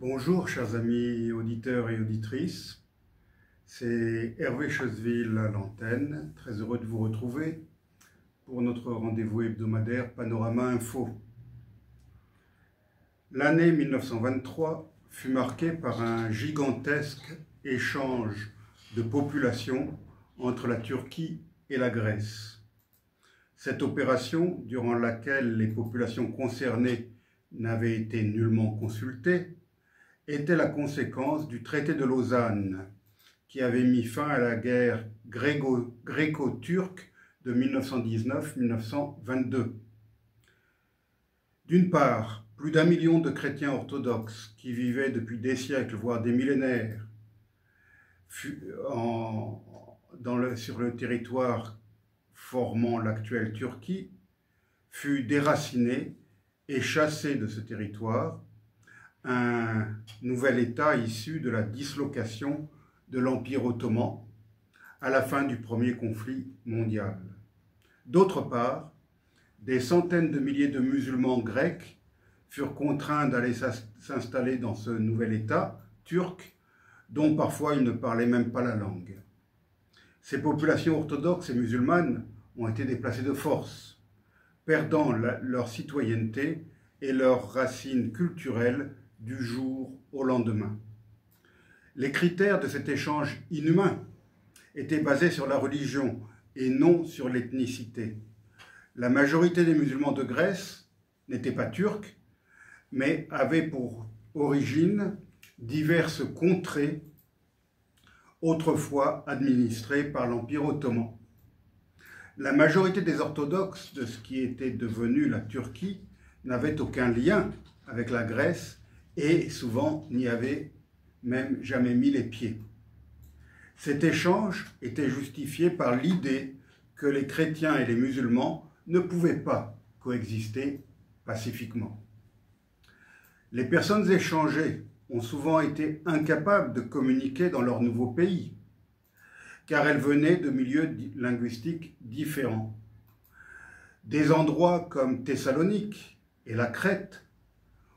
Bonjour chers amis auditeurs et auditrices, c'est Hervé Chesville à l'antenne, très heureux de vous retrouver pour notre rendez-vous hebdomadaire Panorama Info. L'année 1923 fut marquée par un gigantesque échange de population entre la Turquie et la Grèce. Cette opération, durant laquelle les populations concernées n'avaient été nullement consultées, était la conséquence du traité de Lausanne, qui avait mis fin à la guerre gréco-turque de 1919-1922. D'une part, plus d'1 million de chrétiens orthodoxes qui vivaient depuis des siècles, voire des millénaires, sur le territoire formant l'actuelle Turquie, fut déraciné et chassé de ce territoire, un nouvel État issu de la dislocation de l'Empire ottoman à la fin du premier conflit mondial. D'autre part, des centaines de milliers de musulmans grecs furent contraints d'aller s'installer dans ce nouvel État turc, dont parfois ils ne parlaient même pas la langue. Ces populations orthodoxes et musulmanes ont été déplacées de force, perdant leur citoyenneté et leurs racines culturelles du jour au lendemain. Les critères de cet échange inhumain étaient basés sur la religion et non sur l'ethnicité. La majorité des musulmans de Grèce n'étaient pas turcs, mais avaient pour origine diverses contrées autrefois administrées par l'Empire ottoman. La majorité des orthodoxes de ce qui était devenu la Turquie n'avaient aucun lien avec la Grèce et souvent n'y avaient même jamais mis les pieds. Cet échange était justifié par l'idée que les chrétiens et les musulmans ne pouvaient pas coexister pacifiquement. Les personnes échangées ont souvent été incapables de communiquer dans leur nouveau pays, car elles venaient de milieux linguistiques différents. Des endroits comme Thessalonique et la Crète,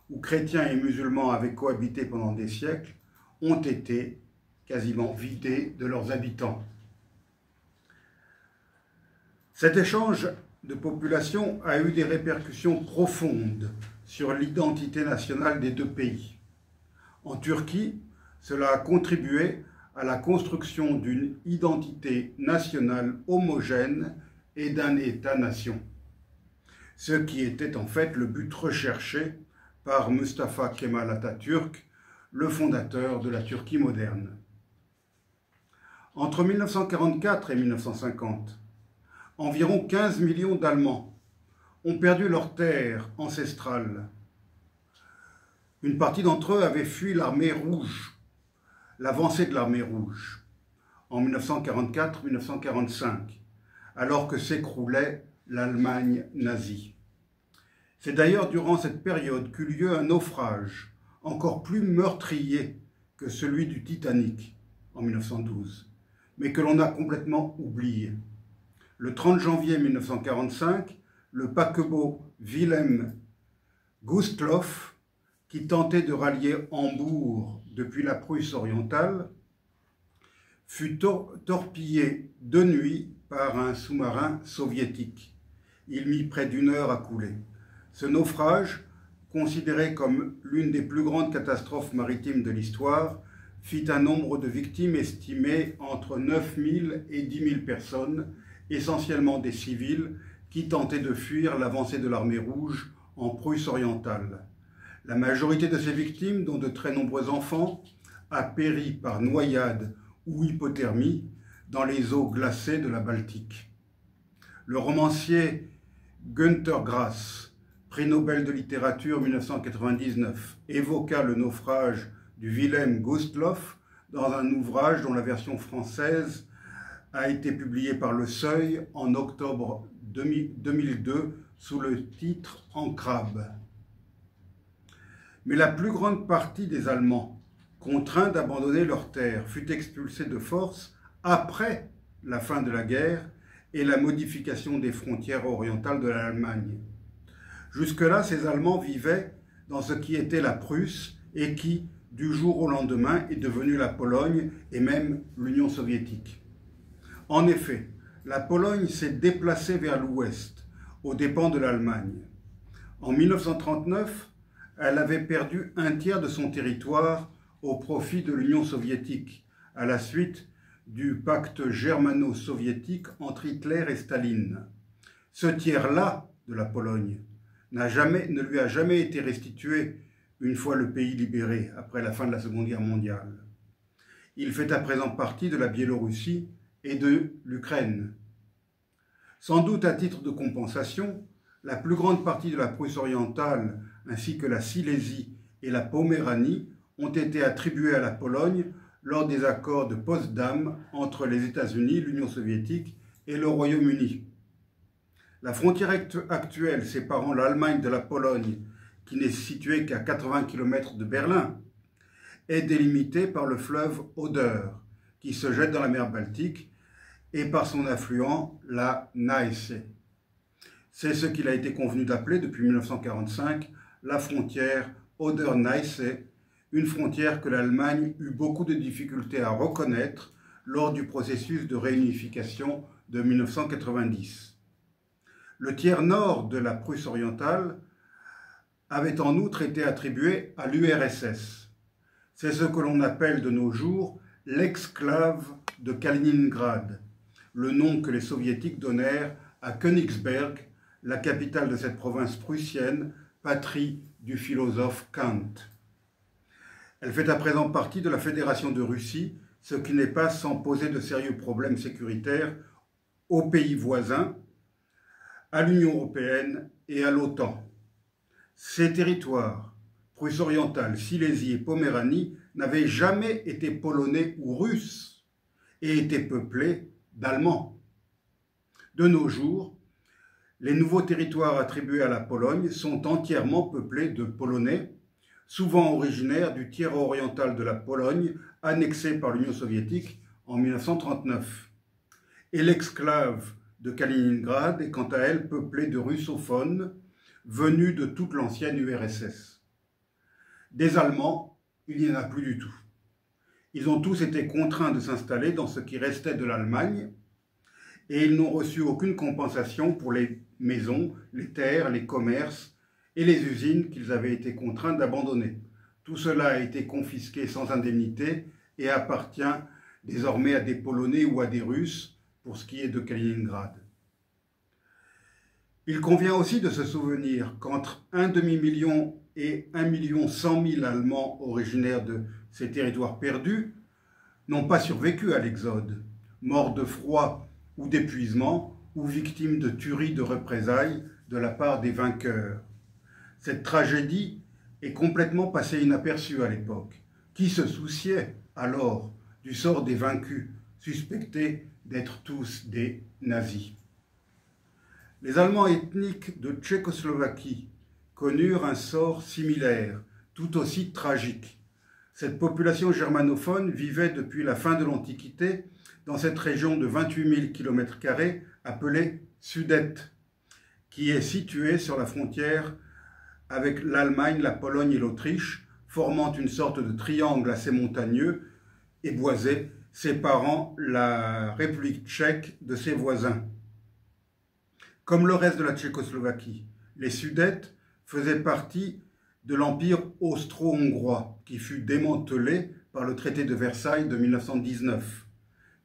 où chrétiens et musulmans avaient cohabité pendant des siècles, ont été quasiment vidés de leurs habitants. Cet échange de population a eu des répercussions profondes sur l'identité nationale des deux pays. En Turquie, cela a contribué à la construction d'une identité nationale homogène et d'un État-nation, ce qui était en fait le but recherché par Mustafa Kemal Atatürk, le fondateur de la Turquie moderne. Entre 1944 et 1950, environ 15 millions d'Allemands ont perdu leurs terres ancestrales. Une partie d'entre eux avait fui l'armée rouge, l'avancée de l'armée rouge, en 1944-1945, alors que s'écroulait l'Allemagne nazie. C'est d'ailleurs durant cette période qu'eut lieu un naufrage encore plus meurtrier que celui du Titanic en 1912, mais que l'on a complètement oublié. Le 30 janvier 1945, le paquebot Wilhelm Gustloff, qui tentait de rallier Hambourg depuis la Prusse orientale, fut torpillé de nuit par un sous-marin soviétique. Il mit près d'1 heure à couler. Ce naufrage, considéré comme l'une des plus grandes catastrophes maritimes de l'histoire, fit un nombre de victimes estimé entre 9 000 et 10 000 personnes, essentiellement des civils qui tentaient de fuir l'avancée de l'armée rouge en Prusse orientale. La majorité de ces victimes, dont de très nombreux enfants, a péri par noyade ou hypothermie dans les eaux glacées de la Baltique. Le romancier Günter Grass, prix Nobel de littérature 1999, évoqua le naufrage du Wilhelm Gustloff dans un ouvrage dont la version française a été publiée par Le Seuil en octobre 2002 sous le titre « En crabe ». Mais la plus grande partie des Allemands, contraints d'abandonner leurs terres, fut expulsée de force après la fin de la guerre et la modification des frontières orientales de l'Allemagne. Jusque-là, ces Allemands vivaient dans ce qui était la Prusse et qui, du jour au lendemain est devenue la Pologne et même l'Union soviétique. En effet, la Pologne s'est déplacée vers l'ouest, aux dépens de l'Allemagne. En 1939, elle avait perdu un tiers de son territoire au profit de l'Union soviétique, à la suite du pacte germano-soviétique entre Hitler et Staline. Ce tiers-là de la Pologne ne lui a jamais été restitué une fois le pays libéré après la fin de la Seconde Guerre mondiale. Il fait à présent partie de la Biélorussie et de l'Ukraine. Sans doute à titre de compensation, la plus grande partie de la Prusse orientale ainsi que la Silésie et la Poméranie ont été attribuées à la Pologne lors des accords de Potsdam entre les États-Unis, l'Union soviétique et le Royaume-Uni. La frontière actuelle séparant l'Allemagne de la Pologne, qui n'est située qu'à 80 km de Berlin, est délimitée par le fleuve Oder, qui se jette dans la mer Baltique, et par son affluent, la Neisse. C'est ce qu'il a été convenu d'appeler depuis 1945 la frontière Oder-Neisse, une frontière que l'Allemagne eut beaucoup de difficultés à reconnaître lors du processus de réunification de 1990. Le tiers nord de la Prusse orientale avait en outre été attribué à l'URSS. C'est ce que l'on appelle de nos jours l'exclave de Kaliningrad, le nom que les soviétiques donnèrent à Königsberg, la capitale de cette province prussienne, patrie du philosophe Kant. Elle fait à présent partie de la Fédération de Russie, ce qui n'est pas sans poser de sérieux problèmes sécuritaires aux pays voisins, à l'Union européenne et à l'OTAN. Ces territoires, Prusse orientale, Silésie et Poméranie, n'avaient jamais été polonais ou russes et étaient peuplés d'Allemands. De nos jours, les nouveaux territoires attribués à la Pologne sont entièrement peuplés de Polonais, souvent originaires du tiers oriental de la Pologne, annexé par l'Union soviétique en 1939. Et l'exclave de Kaliningrad est quant à elle peuplée de russophones venus de toute l'ancienne URSS. Des Allemands, il n'y en a plus du tout. Ils ont tous été contraints de s'installer dans ce qui restait de l'Allemagne et ils n'ont reçu aucune compensation pour les maisons, les terres, les commerces et les usines qu'ils avaient été contraints d'abandonner. Tout cela a été confisqué sans indemnité et appartient désormais à des Polonais ou à des Russes pour ce qui est de Kaliningrad. Il convient aussi de se souvenir qu'entre 1 demi-million et 1,1 million Allemands originaires de ces territoires perdus n'ont pas survécu à l'exode, morts de froid ou d'épuisement ou victimes de tueries de représailles de la part des vainqueurs. Cette tragédie est complètement passée inaperçue à l'époque. Qui se souciait alors du sort des vaincus, suspectés d'être tous des nazis? Les Allemands ethniques de Tchécoslovaquie connurent un sort similaire, tout aussi tragique. Cette population germanophone vivait depuis la fin de l'Antiquité dans cette région de 28 000 km² appelée Sudète, qui est située sur la frontière avec l'Allemagne, la Pologne et l'Autriche, formant une sorte de triangle assez montagneux et boisé, séparant la République tchèque de ses voisins. Comme le reste de la Tchécoslovaquie, les Sudètes faisaient partie de l'Empire austro-hongrois, qui fut démantelé par le traité de Versailles de 1919,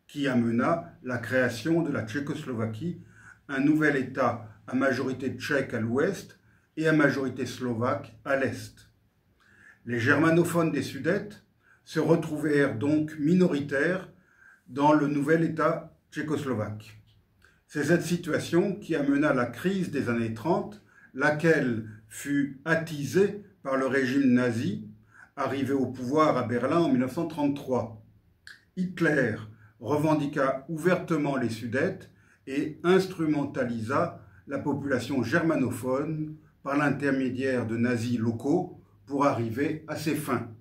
qui amena la création de la Tchécoslovaquie, un nouvel État à majorité tchèque à l'ouest et à majorité slovaque à l'est. Les germanophones des Sudètes se retrouvèrent donc minoritaires dans le nouvel État tchécoslovaque. C'est cette situation qui amena la crise des années 30, laquelle fut attisée par le régime nazi, arrivé au pouvoir à Berlin en 1933. Hitler revendiqua ouvertement les Sudètes et instrumentalisa la population germanophone par l'intermédiaire de nazis locaux pour arriver à ses fins.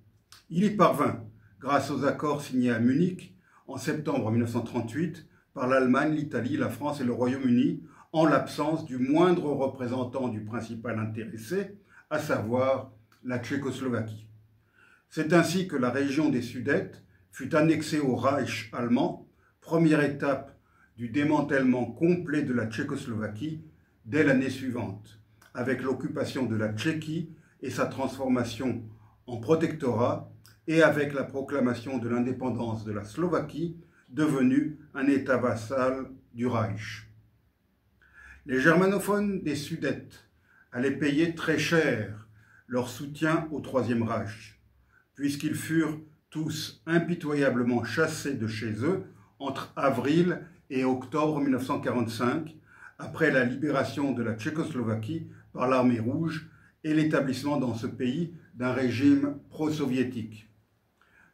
Il y parvint grâce aux accords signés à Munich en septembre 1938 par l'Allemagne, l'Italie, la France et le Royaume-Uni, en l'absence du moindre représentant du principal intéressé, à savoir la Tchécoslovaquie. C'est ainsi que la région des Sudètes fut annexée au Reich allemand, première étape du démantèlement complet de la Tchécoslovaquie dès l'année suivante, avec l'occupation de la Tchéquie et sa transformation en protectorat, et avec la proclamation de l'indépendance de la Slovaquie, devenue un État vassal du Reich. Les germanophones des Sudètes allaient payer très cher leur soutien au Troisième Reich, puisqu'ils furent tous impitoyablement chassés de chez eux entre avril et octobre 1945, après la libération de la Tchécoslovaquie par l'armée rouge et l'établissement dans ce pays d'un régime pro-soviétique.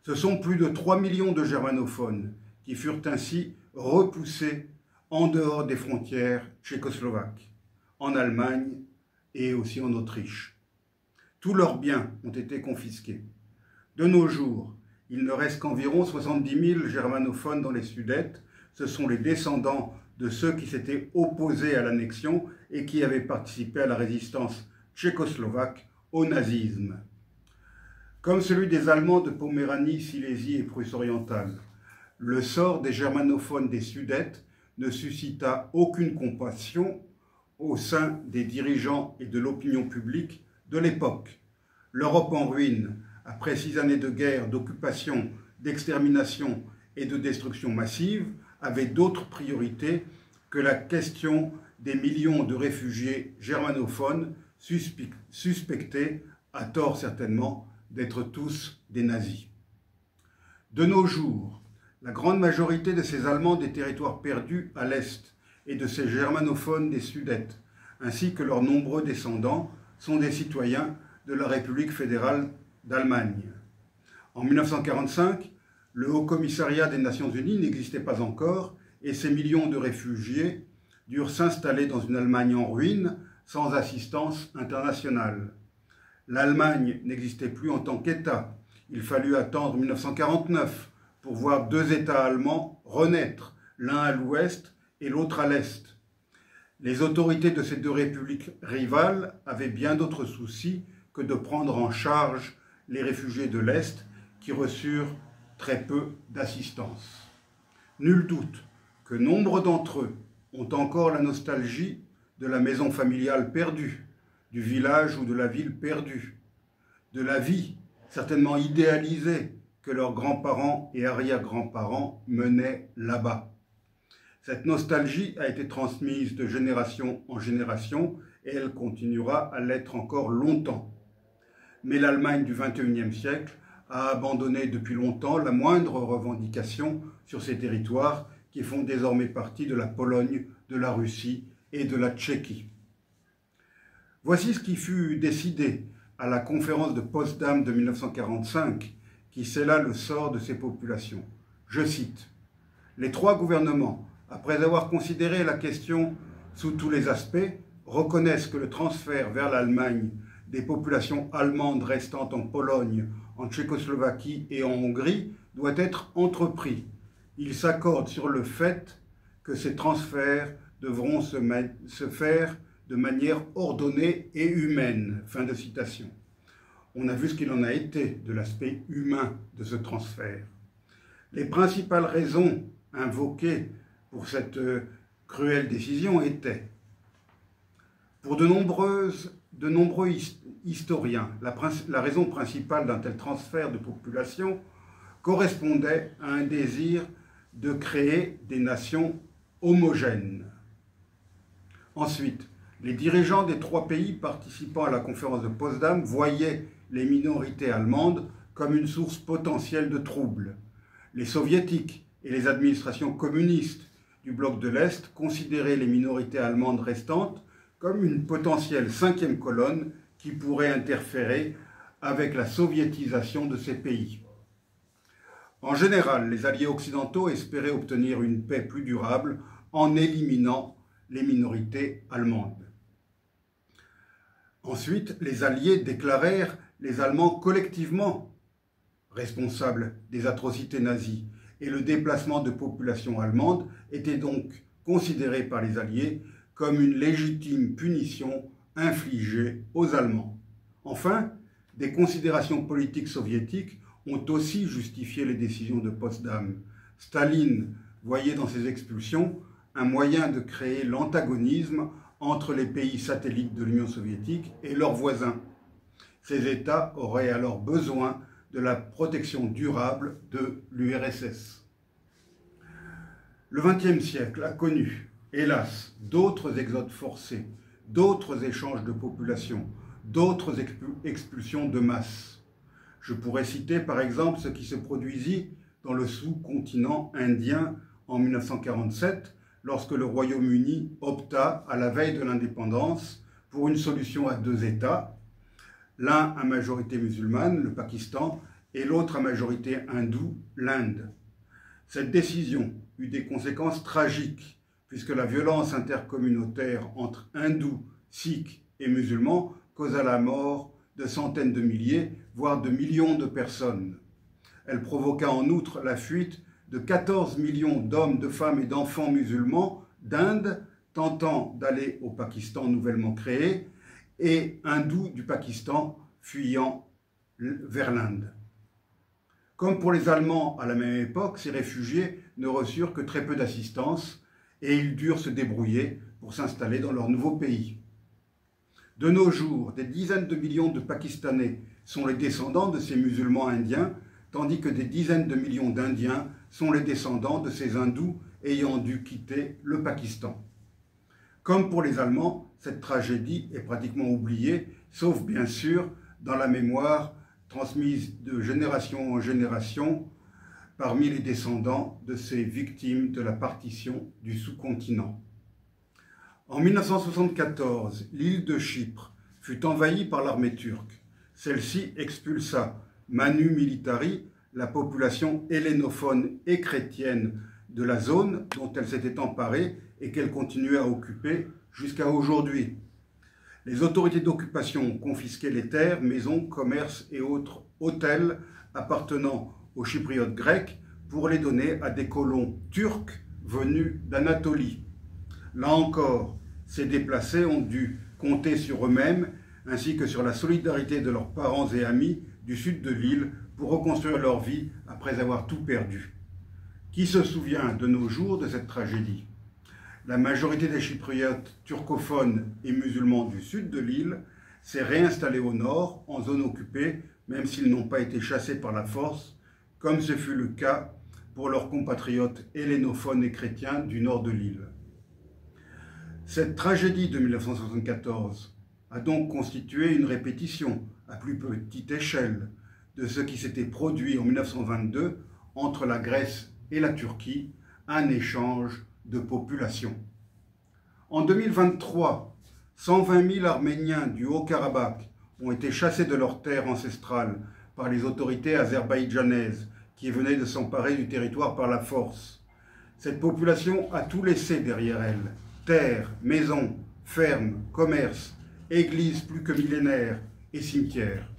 Ce sont plus de 3 millions de germanophones qui furent ainsi repoussés en dehors des frontières tchécoslovaques, en Allemagne et aussi en Autriche. Tous leurs biens ont été confisqués. De nos jours, il ne reste qu'environ 70 000 germanophones dans les Sudètes. Ce sont les descendants de ceux qui s'étaient opposés à l'annexion et qui avaient participé à la résistance tchécoslovaque au nazisme. Comme celui des Allemands de Poméranie, Silésie et Prusse orientale, le sort des germanophones des Sudètes ne suscita aucune compassion au sein des dirigeants et de l'opinion publique de l'époque. L'Europe en ruine, après 6 années de guerre, d'occupation, d'extermination et de destruction massive, avait d'autres priorités que la question des millions de réfugiés germanophones suspectés, à tort certainement, d'être tous des nazis. De nos jours, la grande majorité de ces Allemands des territoires perdus à l'Est et de ces germanophones des Sudètes, ainsi que leurs nombreux descendants, sont des citoyens de la République fédérale d'Allemagne. En 1945, le Haut Commissariat des Nations Unies n'existait pas encore et ces millions de réfugiés durent s'installer dans une Allemagne en ruine sans assistance internationale. L'Allemagne n'existait plus en tant qu'État. Il fallut attendre 1949 pour voir 2 États allemands renaître, l'un à l'ouest et l'autre à l'est. Les autorités de ces 2 républiques rivales avaient bien d'autres soucis que de prendre en charge les réfugiés de l'Est qui reçurent très peu d'assistance. Nul doute que nombre d'entre eux ont encore la nostalgie de la maison familiale perdue, du village ou de la ville perdue, de la vie certainement idéalisée que leurs grands-parents et arrière-grands-parents menaient là-bas. Cette nostalgie a été transmise de génération en génération et elle continuera à l'être encore longtemps. Mais l'Allemagne du XXIe siècle a abandonné depuis longtemps la moindre revendication sur ces territoires qui font désormais partie de la Pologne, de la Russie et de la Tchéquie. Voici ce qui fut décidé à la conférence de Potsdam de 1945 qui scella le sort de ces populations. Je cite : « Les 3 gouvernements, après avoir considéré la question sous tous les aspects, reconnaissent que le transfert vers l'Allemagne des populations allemandes restant en Pologne, en Tchécoslovaquie et en Hongrie doit être entrepris. Ils s'accordent sur le fait que ces transferts devront se faire de manière ordonnée et humaine. » Fin de citation. On a vu ce qu'il en a été de l'aspect humain de ce transfert. Les principales raisons invoquées pour cette cruelle décision étaient, pour de nombreux historiens, la raison principale d'un tel transfert de population correspondait à un désir de créer des nations homogènes. Ensuite, les dirigeants des 3 pays participant à la conférence de Potsdam voyaient les minorités allemandes comme une source potentielle de troubles. Les soviétiques et les administrations communistes du bloc de l'Est considéraient les minorités allemandes restantes comme une potentielle 5e colonne qui pourrait interférer avec la soviétisation de ces pays. En général, les alliés occidentaux espéraient obtenir une paix plus durable en éliminant les minorités allemandes. Ensuite, les alliés déclarèrent les Allemands collectivement responsables des atrocités nazies et le déplacement de populations allemandes était donc considéré par les alliés comme une légitime punition infligée aux Allemands. Enfin, des considérations politiques soviétiques ont aussi justifié les décisions de Potsdam. Staline voyait dans ces expulsions un moyen de créer l'antagonisme entre les pays satellites de l'Union soviétique et leurs voisins. Ces États auraient alors besoin de la protection durable de l'URSS. Le XXe siècle a connu, hélas, d'autres exodes forcés, d'autres échanges de population, d'autres expulsions de masse. Je pourrais citer par exemple ce qui se produisit dans le sous-continent indien en 1947, lorsque le Royaume-Uni opta, à la veille de l'indépendance, pour une solution à deux États, l'un à majorité musulmane, le Pakistan, et l'autre à majorité hindoue, l'Inde. Cette décision eut des conséquences tragiques, puisque la violence intercommunautaire entre hindous, sikhs et musulmans causa la mort de centaines de milliers, voire de millions de personnes. Elle provoqua en outre la fuite de 14 millions d'hommes, de femmes et d'enfants musulmans d'Inde tentant d'aller au Pakistan nouvellement créé et hindous du Pakistan fuyant vers l'Inde. Comme pour les Allemands à la même époque, ces réfugiés ne reçurent que très peu d'assistance et ils durent se débrouiller pour s'installer dans leur nouveau pays. De nos jours, des dizaines de millions de Pakistanais sont les descendants de ces musulmans indiens, tandis que des dizaines de millions d'Indiens sont les descendants de ces hindous ayant dû quitter le Pakistan. Comme pour les Allemands, cette tragédie est pratiquement oubliée, sauf bien sûr dans la mémoire transmise de génération en génération parmi les descendants de ces victimes de la partition du sous-continent. En 1974, l'île de Chypre fut envahie par l'armée turque. Celle-ci expulsa manu militari la population hellénophone et chrétienne de la zone dont elle s'était emparée et qu'elle continuait à occuper jusqu'à aujourd'hui. Les autorités d'occupation confisquaient les terres, maisons, commerces et autres hôtels appartenant aux Chypriotes grecs pour les donner à des colons turcs venus d'Anatolie. Là encore, ces déplacés ont dû compter sur eux-mêmes ainsi que sur la solidarité de leurs parents et amis du sud de l'île pour reconstruire leur vie après avoir tout perdu. Qui se souvient de nos jours de cette tragédie? La majorité des Chypriotes turcophones et musulmans du sud de l'île s'est réinstallée au nord, en zone occupée, même s'ils n'ont pas été chassés par la force, comme ce fut le cas pour leurs compatriotes hellénophones et chrétiens du nord de l'île. Cette tragédie de 1974 a donc constitué une répétition, à plus petite échelle, de ce qui s'était produit en 1922 entre la Grèce et la Turquie, un échange de population. En 2023, 120 000 Arméniens du Haut-Karabakh ont été chassés de leurs terres ancestrales par les autorités azerbaïdjanaises qui venaient de s'emparer du territoire par la force. Cette population a tout laissé derrière elle: terres, maisons, fermes, commerces, églises plus que millénaires et cimetières.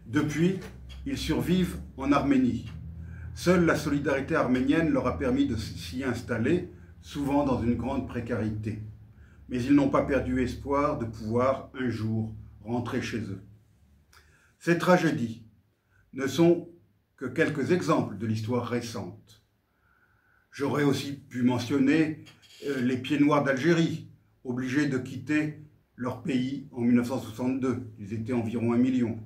Depuis, ils survivent en Arménie. Seule la solidarité arménienne leur a permis de s'y installer, souvent dans une grande précarité. Mais ils n'ont pas perdu espoir de pouvoir un jour rentrer chez eux. Ces tragédies ne sont que quelques exemples de l'histoire récente. J'aurais aussi pu mentionner les Pieds Noirs d'Algérie, obligés de quitter leur pays en 1962. Ils étaient environ 1 million.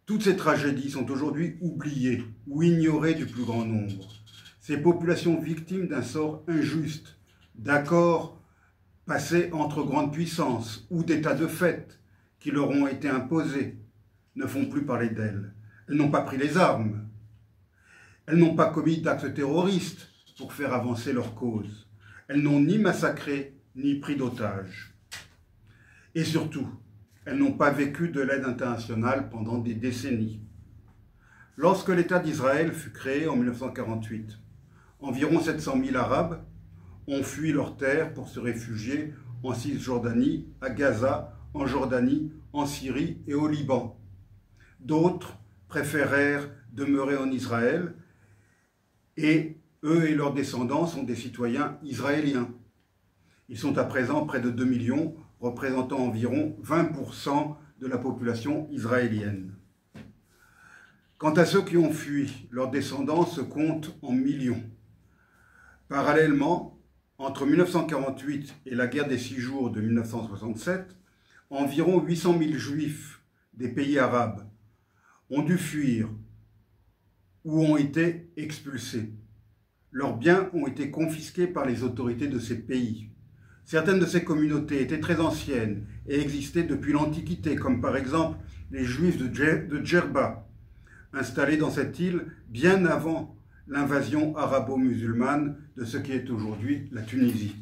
Toutes ces tragédies sont aujourd'hui oubliées ou ignorées du plus grand nombre. Ces populations victimes d'un sort injuste, d'accords passés entre grandes puissances ou d'états de fait qui leur ont été imposés, ne font plus parler d'elles. Elles n'ont pas pris les armes. Elles n'ont pas commis d'actes terroristes pour faire avancer leur cause. Elles n'ont ni massacré, ni pris d'otages. Et surtout, elles n'ont pas vécu de l'aide internationale pendant des décennies. Lorsque l'État d'Israël fut créé en 1948, environ 700 000 Arabes ont fui leurs terres pour se réfugier en Cisjordanie, à Gaza, en Jordanie, en Syrie et au Liban. D'autres préférèrent demeurer en Israël et eux et leurs descendants sont des citoyens israéliens. Ils sont à présent près de 2 millions, représentant environ 20% de la population israélienne. Quant à ceux qui ont fui, leurs descendants se comptent en millions. Parallèlement, entre 1948 et la guerre des 6 jours de 1967, environ 800 000 juifs des pays arabes ont dû fuir ou ont été expulsés. Leurs biens ont été confisqués par les autorités de ces pays. Certaines de ces communautés étaient très anciennes et existaient depuis l'Antiquité, comme par exemple les Juifs de Djerba, installés dans cette île bien avant l'invasion arabo-musulmane de ce qui est aujourd'hui la Tunisie.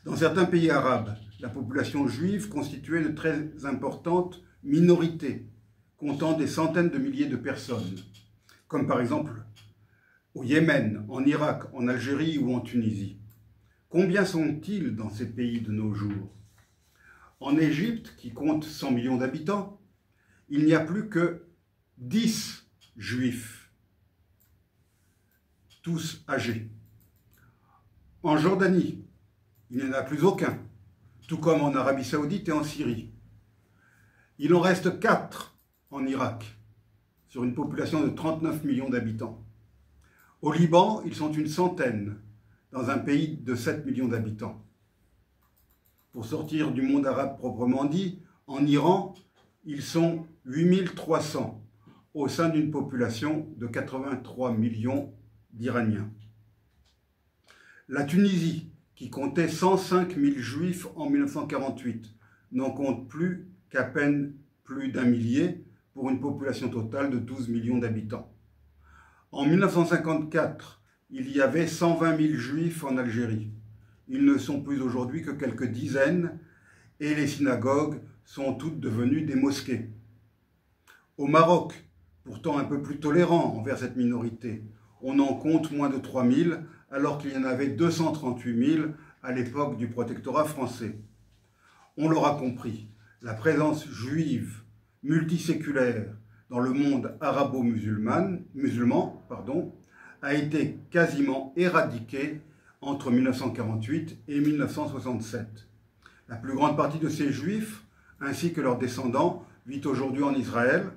Dans certains pays arabes, la population juive constituait de très importantes minorités, comptant des centaines de milliers de personnes, comme par exemple au Yémen, en Irak, en Algérie ou en Tunisie. Combien sont-ils dans ces pays de nos jours? En Égypte, qui compte 100 millions d'habitants, il n'y a plus que 10 juifs, tous âgés. En Jordanie, il n'y en a plus aucun, tout comme en Arabie Saoudite et en Syrie. Il en reste 4 en Irak, sur une population de 39 millions d'habitants. Au Liban, ils sont une centaine, dans un pays de 7 millions d'habitants. Pour sortir du monde arabe proprement dit, en Iran, ils sont 8300 au sein d'une population de 83 millions d'Iraniens. La Tunisie, qui comptait 105 000 juifs en 1948, n'en compte plus qu'à peine plus d'1 millier pour une population totale de 12 millions d'habitants. En 1954, il y avait 120 000 juifs en Algérie. Ils ne sont plus aujourd'hui que quelques dizaines et les synagogues sont toutes devenues des mosquées. Au Maroc, pourtant un peu plus tolérant envers cette minorité, on en compte moins de 3 000 alors qu'il y en avait 238 000 à l'époque du protectorat français. On l'aura compris, la présence juive multiséculaire dans le monde arabo-musulman a été quasiment éradiquée entre 1948 et 1967. La plus grande partie de ces juifs, ainsi que leurs descendants, vit aujourd'hui en Israël,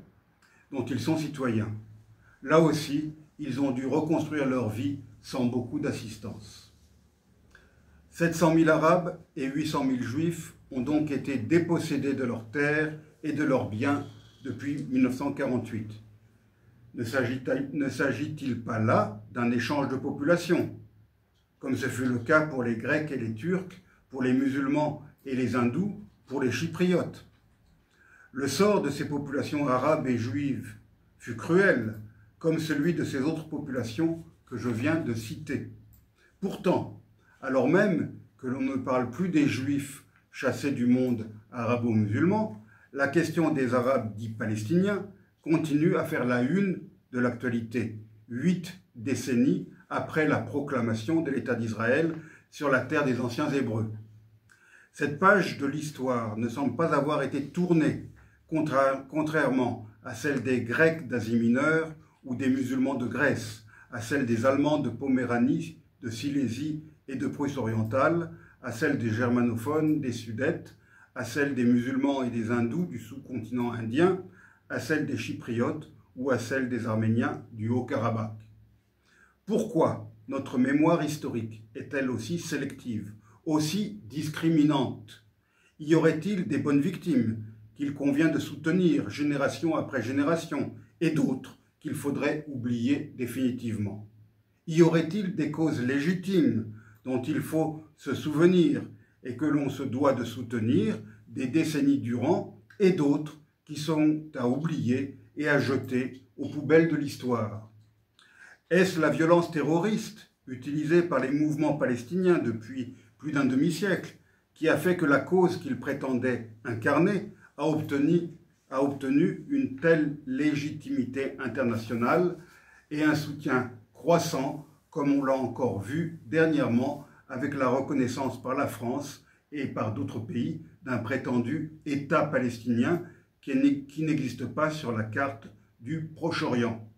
dont ils sont citoyens. Là aussi, ils ont dû reconstruire leur vie sans beaucoup d'assistance. 700 000 Arabes et 800 000 Juifs ont donc été dépossédés de leurs terres et de leurs biens depuis 1948. Ne s'agit-il pas là d'un échange de population, comme ce fut le cas pour les Grecs et les Turcs, pour les musulmans et les hindous, pour les Chypriotes? Le sort de ces populations arabes et juives fut cruel, comme celui de ces autres populations que je viens de citer. Pourtant, alors même que l'on ne parle plus des Juifs chassés du monde arabo-musulman, la question des Arabes dits palestiniens continue à faire la une de l'actualité, 8 décennies après la proclamation de l'État d'Israël sur la terre des anciens Hébreux. Cette page de l'histoire ne semble pas avoir été tournée, contrairement à celle des Grecs d'Asie mineure ou des musulmans de Grèce, à celle des Allemands de Poméranie, de Silésie et de Prusse orientale, à celle des germanophones des Sudètes, à celle des musulmans et des hindous du sous-continent indien, à celle des Chypriotes ou à celle des Arméniens du Haut-Karabakh. Pourquoi notre mémoire historique est-elle aussi sélective, aussi discriminante? Y aurait-il des bonnes victimes qu'il convient de soutenir génération après génération et d'autres qu'il faudrait oublier définitivement? Y aurait-il des causes légitimes dont il faut se souvenir et que l'on se doit de soutenir des décennies durant et d'autres qui sont à oublier et à jeter aux poubelles de l'histoire? Est-ce la violence terroriste utilisée par les mouvements palestiniens depuis plus d'un demi-siècle qui a fait que la cause qu'ils prétendaient incarner a obtenu une telle légitimité internationale et un soutien croissant, comme on l'a encore vu dernièrement avec la reconnaissance par la France et par d'autres pays d'un prétendu État palestinien qui n'existe pas sur la carte du Proche-Orient?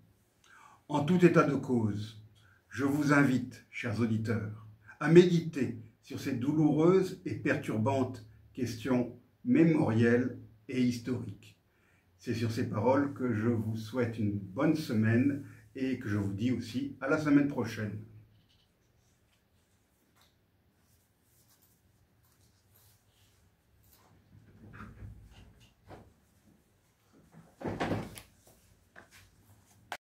En tout état de cause, je vous invite, chers auditeurs, à méditer sur ces douloureuses et perturbantes questions mémorielles et historique. C'est sur ces paroles que je vous souhaite une bonne semaine et que je vous dis aussi à la semaine prochaine.